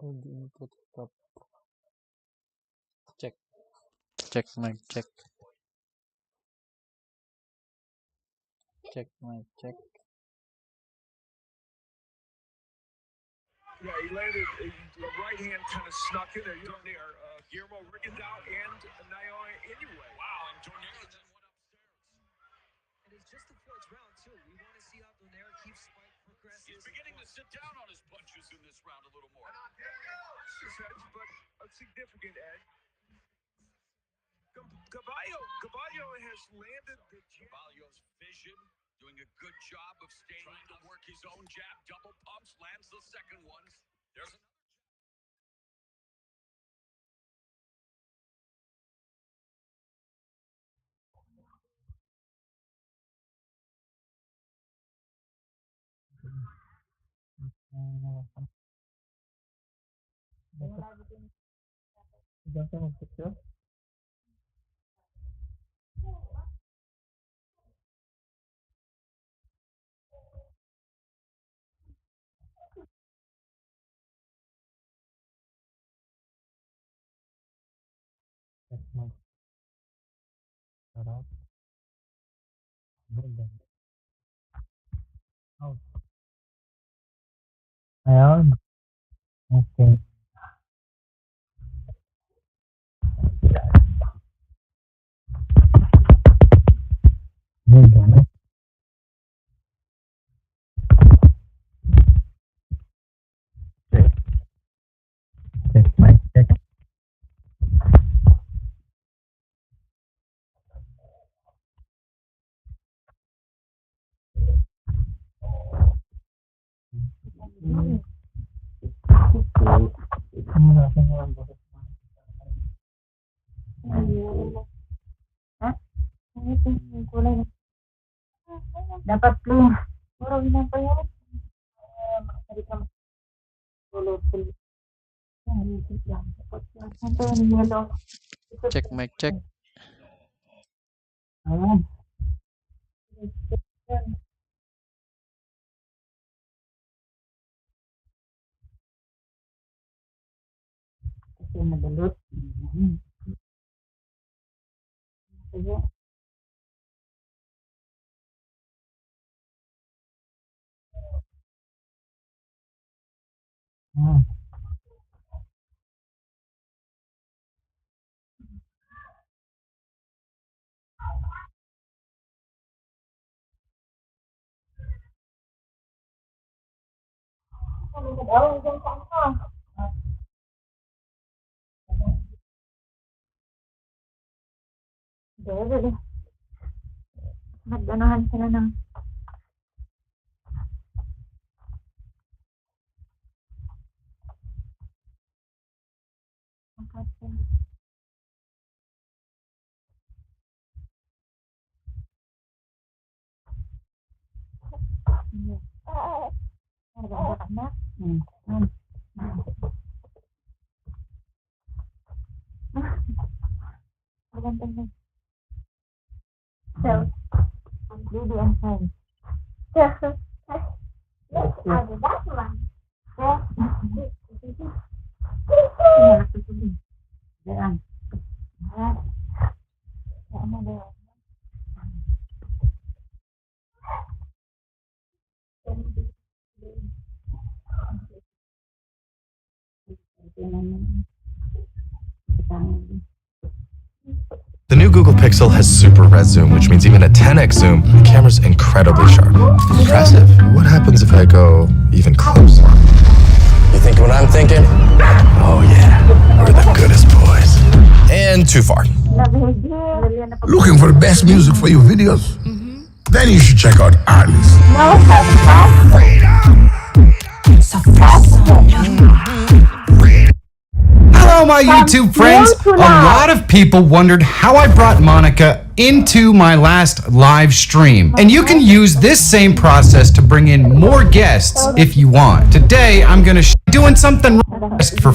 Audio input stop. Check. Check mic check. Check mic check. Yeah, he landed. The right hand kind of snuck in there. You know, there, Guillermo Rigondeaux and Naoya anyway. Wow, and Donaire then went upstairs. And it's just the fourth round, too. We want to see how Donaire keeps fight progresses. He's beginning to sit down on his punches in this round a little more. It's edge, but a significant edge. Caballo has landed the Caballo's vision, doing a good job of staying to work his own jab, double pumps, lands the second ones. There's another. Check mic. Sarap. Good. Oh. Ayan. Okay. Good. Ano? Check. Check mic check. Dapat plain. Puro ginabayaran. Makasali ka tulog. Isip lang. Tapos ito yung yellow. Check mic check. Ayan. Kasi madalot. Sige. Dede. Naganahan sila ng anak. Magandang na. So, baby and fine. Yes, that one. Yan. Ano ba? The new Google Pixel has super red zoom, which means even at 10x zoom, the camera's incredibly sharp. Impressive. What happens if I go even closer? You thinking what I'm thinking? Oh yeah, we're the goodest boys. And too far. Looking for the best music for your videos? Then you should check out Artist. Hello, my YouTube friends. A lot of people wondered how I brought Monica into my last live stream. And you can use this same process to bring in more guests if you want. Today, I'm gonna doing something for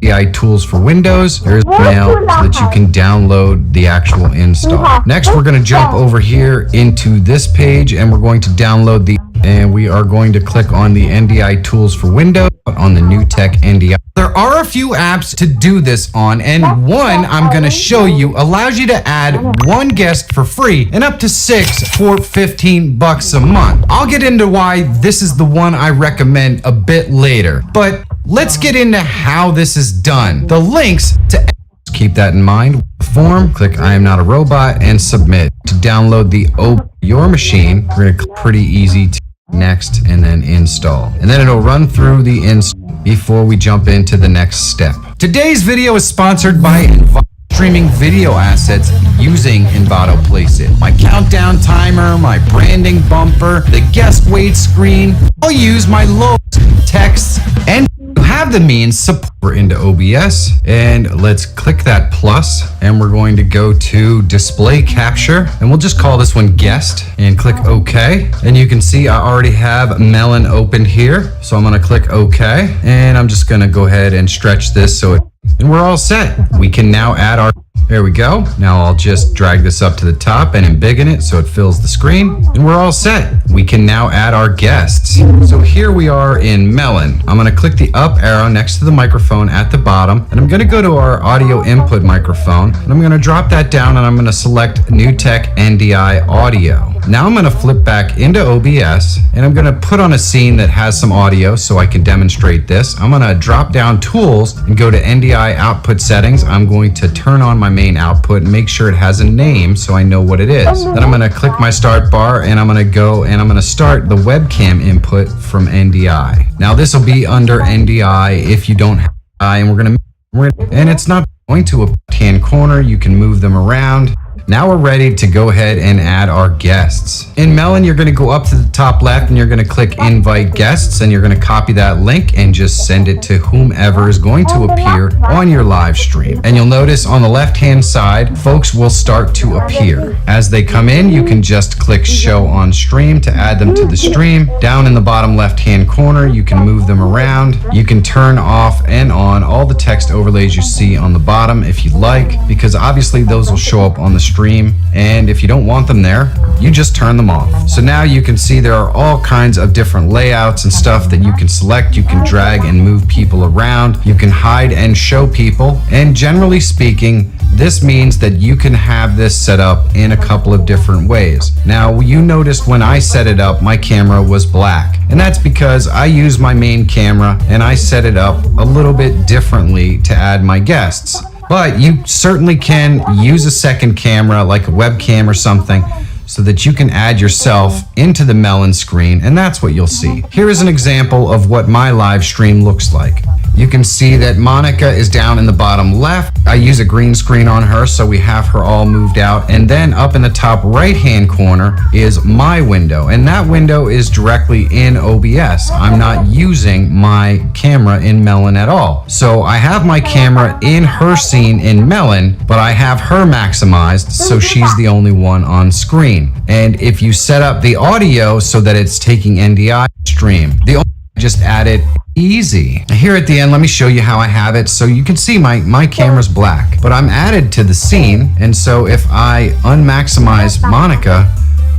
AI tools for Windows. There's mail so that you can download the actual install. Next, we're going to jump over here into this page and we're going to download and we are going to click on the NDI tools for Windows on the New Tech NDI. There are a few apps to do this on, and one I'm going to show you allows you to add one guest for free and up to 6 for $15 a month. I'll get into why this is the one I recommend a bit later, but let's get into how this is done. The links to keep that in mind. Form, click I am not a robot and submit. To download the your machine, we're going to click pretty easy to next and then install. And then it'll run through the install before we jump into the next step. Today's video is sponsored by streaming video assets using Envato Placeit. My countdown timer, my branding bumper, the guest wait screen. I'll use my logos, texts, and have the means support into OBS. And let's click that plus and we're going to go to display capture and we'll just call this one guest and click OK. And you can see I already have Melon opened here. So I'm going to click OK and I'm just going to go ahead and stretch this and we're all set. We can now add our, there we go. Now I'll just drag this up to the top and embiggen it so it fills the screen and we're all set. We can now add our guests. So here we are in Melon. I'm going to click the up arrow next to the microphone at the bottom and I'm going to go to our audio input microphone and I'm going to drop that down and I'm going to select New Tech NDI audio. Now I'm going to flip back into OBS and I'm going to put on a scene that has some audio so I can demonstrate this. I'm going to drop down tools and go to NDI output settings. I'm going to turn on my main output and make sure it has a name so I know what it is. Then I'm going to click my start bar and I'm going to go and I'm going to start the webcam input from NDI. Now this will be under NDI if you don't have NDI, and it's not going to a left-hand corner. You can move them around. Now we're ready to go ahead and add our guests. In Melon, you're going to go up to the top left and you're going to click invite guests and you're going to copy that link and just send it to whomever is going to appear on your live stream. And you'll notice on the left hand side, folks will start to appear. As they come in, you can just click show on stream to add them to the stream. Down in the bottom left hand corner, you can move them around. You can turn off and on all the text overlays you see on the bottom if you like, because obviously those will show up on the stream, and if you don't want them there, you just turn them off. So now you can see there are all kinds of different layouts and stuff that you can select. You can drag and move people around. You can hide and show people. And generally speaking, this means that you can have this set up in a couple of different ways. Now, you noticed when I set it up, my camera was black. And that's because I use my main camera and I set it up a little bit differently to add my guests. But you certainly can use a second camera like a webcam or something so that you can add yourself into the Melon screen, and that's what you'll see. Here is an example of what my live stream looks like. You can see that Monica is down in the bottom left. I use a green screen on her so we have her all moved out. And then up in the top right hand corner is my window, and that window is directly in OBS. I'm not using my camera in Melon at all. So I have my camera in her scene in Melon, but I have her maximized so she's the only one on screen. And if you set up the audio so that it's taking NDI stream, just add it easy. Here at the end, let me show you how I have it. So you can see my camera's black, but I'm added to the scene. And so if I unmaximize Monica,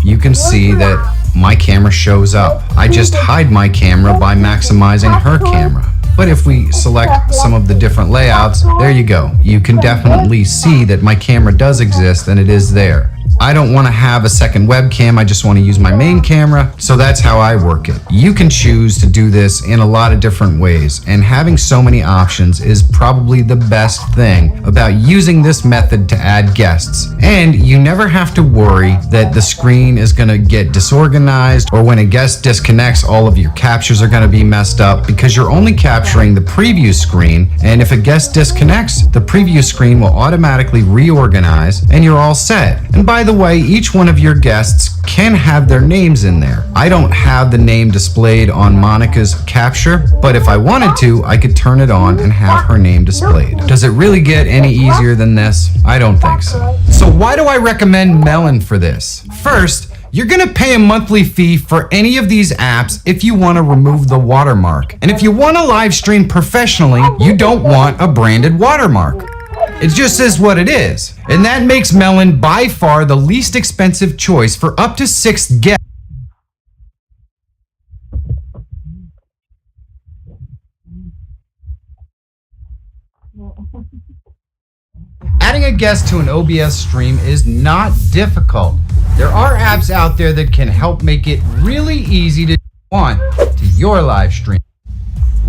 you can see that my camera shows up. I just hide my camera by maximizing her camera. But if we select some of the different layouts, there you go. You can definitely see that my camera does exist and it is there. I don't want to have a second webcam. I just want to use my main camera. So that's how I work it. You can choose to do this in a lot of different ways, and having so many options is probably the best thing about using this method to add guests. And you never have to worry that the screen is going to get disorganized, or when a guest disconnects, all of your captures are going to be messed up, because you're only capturing the preview screen. And if a guest disconnects, the preview screen will automatically reorganize and you're all set. And by the way, each one of your guests can have their names in there. I don't have the name displayed on Monica's capture, but if I wanted to, I could turn it on and have her name displayed. Does it really get any easier than this? I don't think so. So why do I recommend Melon for this? First, you're gonna pay a monthly fee for any of these apps if you wanna remove the watermark. And if you wanna live stream professionally, you don't want a branded watermark. It just is what it is. And that makes Melon by far the least expensive choice for up to 6 guests. Adding a guest to an OBS stream is not difficult. There are apps out there that can help make it really easy to want to your live stream.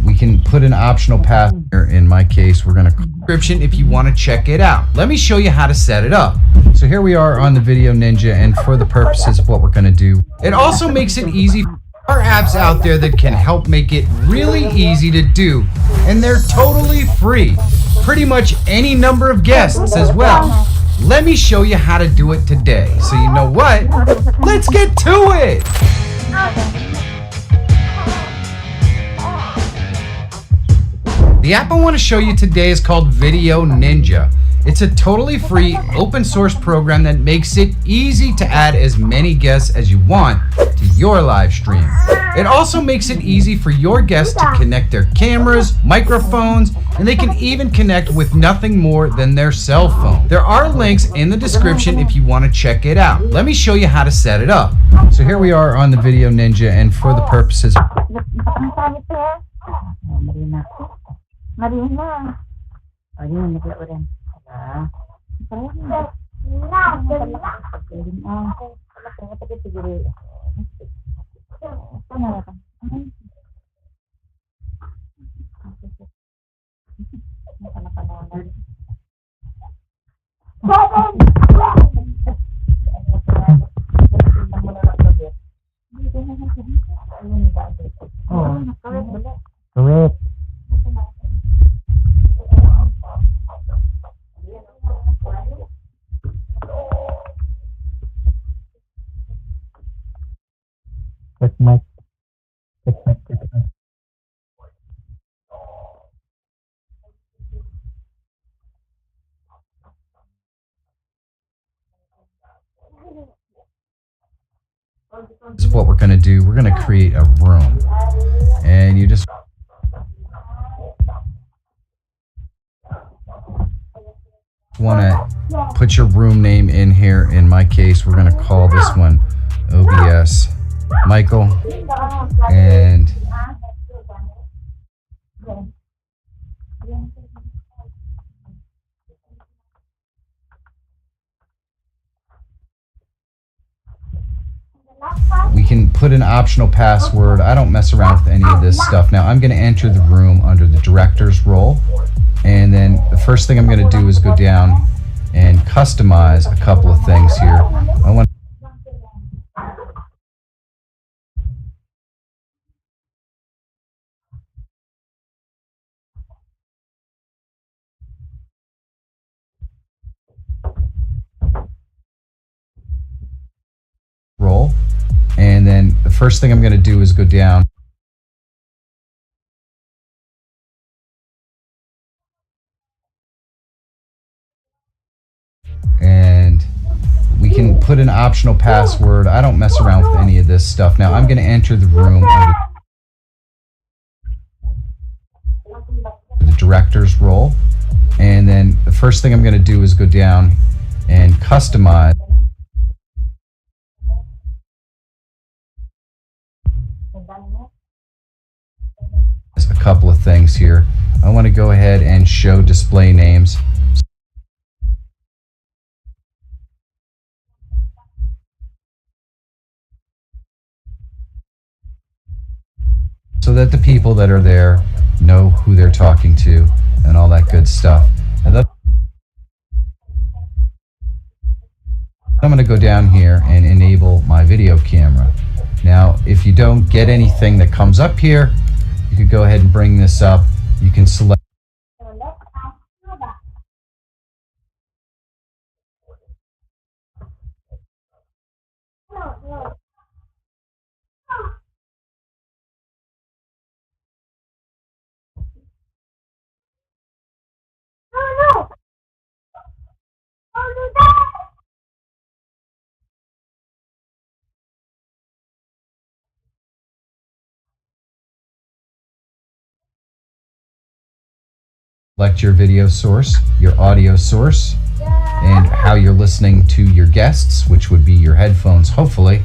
We can put an optional path here. In my case, we're going to description if you want to check it out. Let me show you how to set it up. So here we are on the Video Ninja, and for the purposes of what we're going to do, it also makes it easy. There are apps out there that can help make it really easy to do, and they're totally free. Pretty much any number of guests as well. Let me show you how to do it today. So you know what? Let's get to it! The app I want to show you today is called Video Ninja. It's a totally free open source program that makes it easy to add as many guests as you want to your live stream. It also makes it easy for your guests to connect their cameras, microphones, and they can even connect with nothing more than their cell phone. There are links in the description if you want to check it out. Let me show you how to set it up. So here we are on the Video Ninja, and for the purposes Marina. Oh, yun, nagla-uran. Correct. Check mic. Check mic. Check mic. is what we're going to do. We're going to create a room, and you just want to put your room name in here. In my case, we're going to call this one OBS Michael, and we can put an optional password. I don't mess around with any of this stuff. Now I'm going to enter the room under the director's role, and then the first thing I'm going to do is go down and customize a couple of things here. I want role, and then the first thing I'm going to do is go down and we can put an optional password. I don't mess around with any of this stuff. Now I'm going to enter the room under the director's role, and then the first thing I'm going to do is go down and customize a couple of things here. I want to go ahead and show display names. So that the people that are there know who they're talking to and all that good stuff. And then I'm going to go down here and enable my video camera. Now, if you don't get anything that comes up here, you could go ahead and bring this up. You can select Select your video source, your audio source, and how you're listening to your guests, which would be your headphones, hopefully.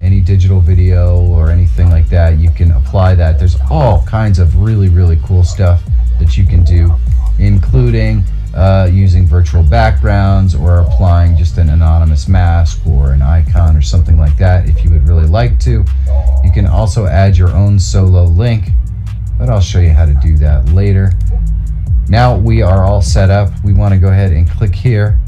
Any digital video or anything like that, you can apply that. There's all kinds of really, really cool stuff that you can do, including using virtual backgrounds or applying just an anonymous mask or an icon or something like that if you would really like to. You can also add your own solo link, but I'll show you how to do that later. Now we are all set up. We want to go ahead and click here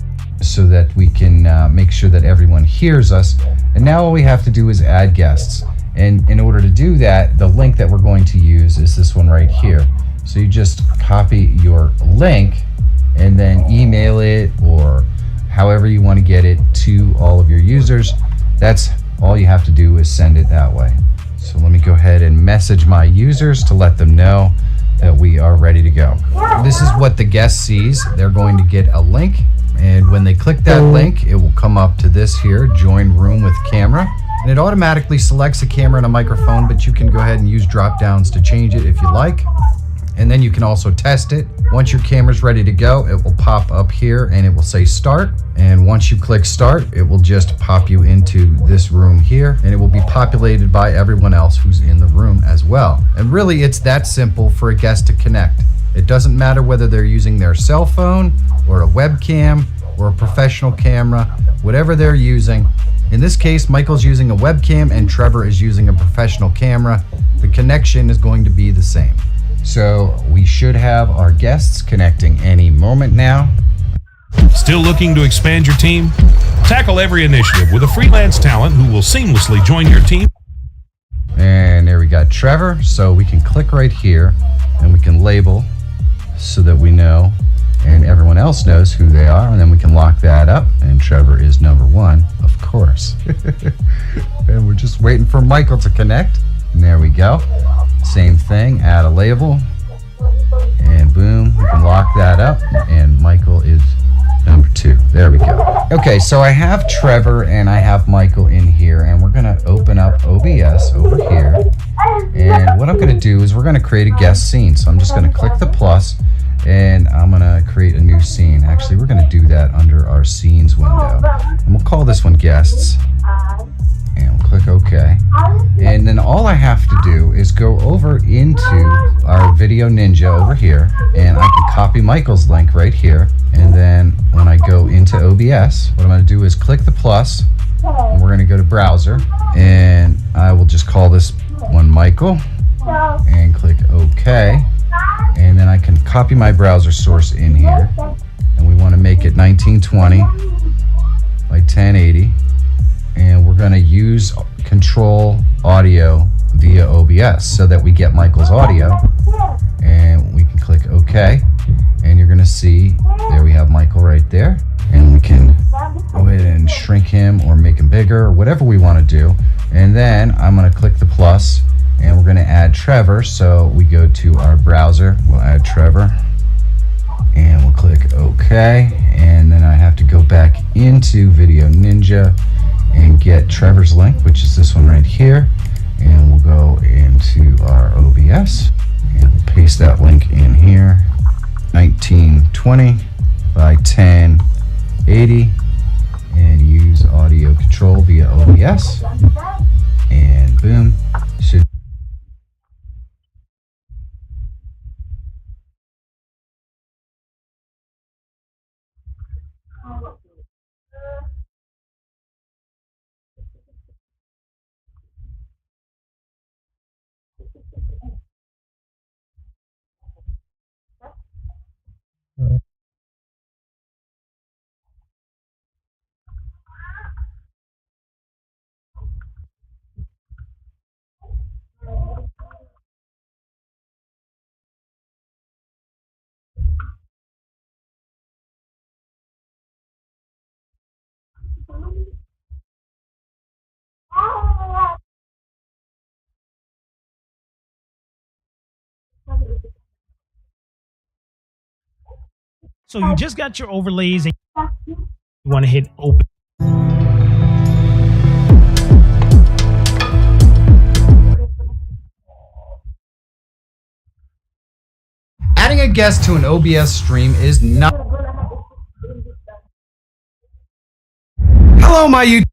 so that we can make sure that everyone hears us. And now all we have to do is add guests. And in order to do that, the link that we're going to use is this one right here. So you just copy your link and then email it or however you want to get it to all of your users. That's all you have to do is send it that way. So let me go ahead and message my users to let them know that we are ready to go. This is what the guest sees. They're going to get a link, and when they click that link, it will come up to this here, join room with camera. And it automatically selects a camera and a microphone, but you can go ahead and use drop downs to change it if you like. And then you can also test it. Once your camera's ready to go, it will pop up here and it will say start. And once you click start, it will just pop you into this room here, and it will be populated by everyone else who's in the room as well. And really, it's that simple for a guest to connect. It doesn't matter whether they're using their cell phone or a webcam or a professional camera, whatever they're using. In this case, Michael's using a webcam and Trevor is using a professional camera. The connection is going to be the same. So we should have our guests connecting any moment now. Still looking to expand your team? Tackle every initiative with a freelance talent who will seamlessly join your team. And there we got Trevor. So we can click right here and we can label so that we know and everyone else knows who they are, and then we can lock that up. And Trevor is number one, of course. And we're just waiting for Michael to connect. And there we go. Same thing, add a label, and boom, we can lock that up, and Michael is number two. There we go. Okay, so I have Trevor and I have Michael in here, and we're gonna open up OBS over here. And what I'm gonna do is we're gonna create a guest scene. So I'm just gonna click the plus, and I'm gonna create a new scene. Actually, we're gonna do that under our scenes window. And we'll call this one guests. And we'll click OK. And then all I have to do is go over into our Video Ninja over here, and I can copy Michael's link right here. And then when I go into OBS, what I'm going to do is click the plus, and we're going to go to browser, and I will just call this one Michael, and click OK. And then I can copy my browser source in here, and we want to make it 1920 by 1080. And we're going to use control audio via OBS so that we get Michael's audio. And we can click OK. And you're going to see there we have Michael right there. And we can go ahead and shrink him or make him bigger or whatever we want to do. And then I'm going to click the plus, and we're going to add Trevor. So we go to our browser. We'll add Trevor. And we'll click OK. And then I have to go back into Video Ninja and get Trevor's link, which is this one right here. And we'll go into our OBS and we'll paste that link in here. 1920 by 1080, and use audio control via OBS. And boom. Should So you just got your overlays and you want to hit open. Adding a guest to an OBS stream is not. Hello, my YouTube.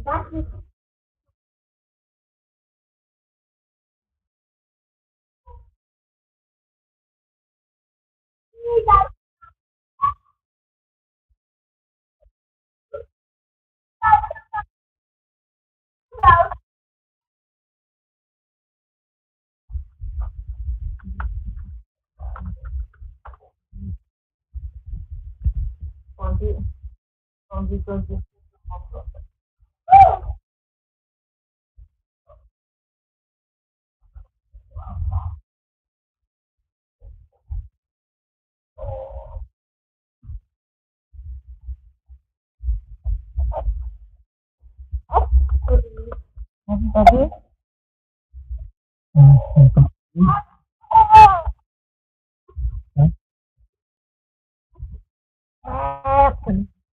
Tadi